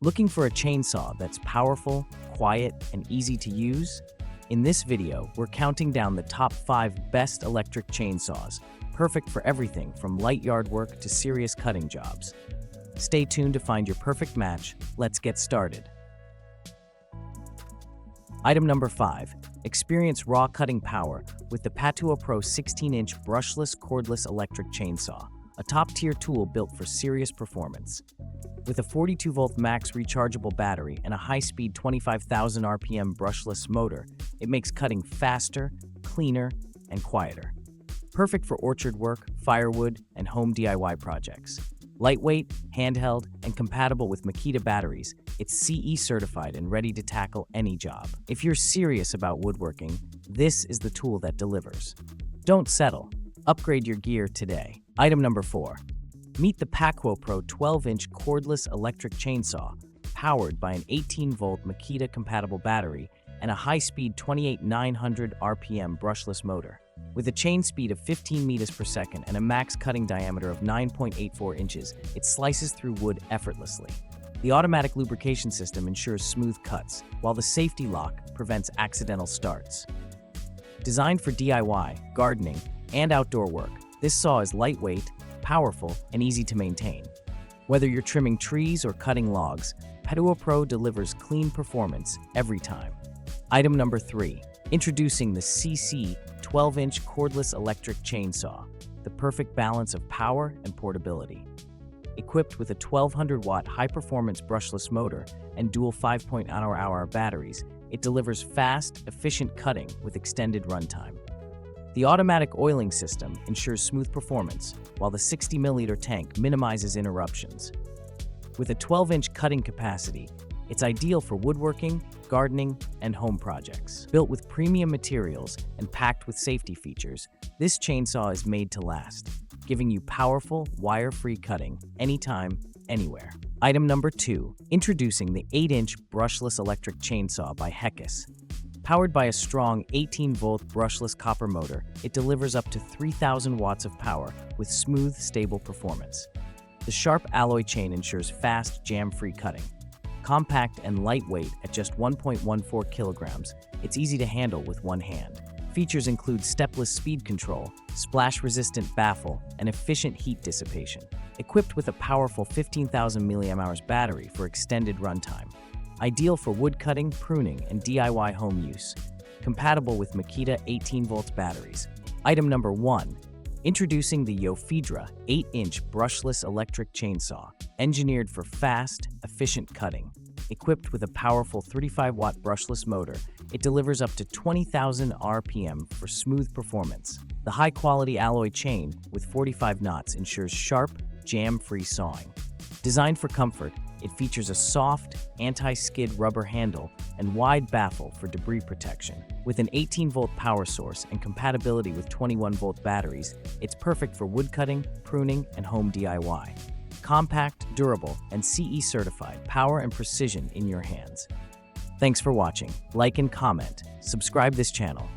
Looking for a chainsaw that's powerful, quiet, and easy to use? In this video, we're counting down the top 5 best electric chainsaws, perfect for everything from light yard work to serious cutting jobs. Stay tuned to find your perfect match. Let's get started. Item number 5. Experience raw cutting power with the Patuo Pro 16-inch brushless cordless electric chainsaw, a top-tier tool built for serious performance. With a 42-volt max rechargeable battery and a high-speed 25,000 RPM brushless motor, it makes cutting faster, cleaner, and quieter. Perfect for orchard work, firewood, and home DIY projects. Lightweight, handheld, and compatible with Makita batteries, it's CE certified and ready to tackle any job. If you're serious about woodworking, this is the tool that delivers. Don't settle. Upgrade your gear today. Item number 4. Meet the Patuo Pro 12-inch cordless electric chainsaw, powered by an 18-volt Makita-compatible battery and a high-speed 28,900 RPM brushless motor. With a chain speed of 15 meters per second and a max cutting diameter of 9.84 inches, it slices through wood effortlessly. The automatic lubrication system ensures smooth cuts, while the safety lock prevents accidental starts. Designed for DIY, gardening, and outdoor work, this saw is lightweight, powerful, and easy to maintain. Whether you're trimming trees or cutting logs, Patuo Pro delivers clean performance every time. Item number 3. Introducing the Seesii 12-inch cordless electric chainsaw, the perfect balance of power and portability. Equipped with a 1200-watt high-performance brushless motor and dual 5.0-hour batteries, it delivers fast, efficient cutting with extended runtime. The automatic oiling system ensures smooth performance, while the 60-milliliter tank minimizes interruptions. With a 12-inch cutting capacity, it's ideal for woodworking, gardening, and home projects. Built with premium materials and packed with safety features, this chainsaw is made to last, giving you powerful, wire-free cutting anytime, anywhere. Item number 2. Introducing the 8-inch brushless electric chainsaw by Hekis. Powered by a strong 18-volt brushless copper motor, it delivers up to 3,000 watts of power with smooth, stable performance. The sharp alloy chain ensures fast, jam-free cutting. Compact and lightweight at just 1.14 kilograms, it's easy to handle with one hand. Features include stepless speed control, splash-resistant baffle, and efficient heat dissipation. Equipped with a powerful 15,000 mAh battery for extended runtime. Ideal for wood cutting, pruning, and DIY home use. Compatible with Makita 18-volt batteries. Item number 1. Introducing the YOFIDRA 8-inch brushless electric chainsaw, engineered for fast, efficient cutting. Equipped with a powerful 35-watt brushless motor, it delivers up to 20,000 RPM for smooth performance. The high-quality alloy chain with 45 knots ensures sharp, jam-free sawing. Designed for comfort, it features a soft, anti-skid rubber handle and wide baffle for debris protection. With an 18-volt power source and compatibility with 21-volt batteries, it's perfect for woodcutting, pruning, and home DIY. Compact, durable, and CE certified, power and precision in your hands. Thanks for watching. Like and comment. Subscribe this channel,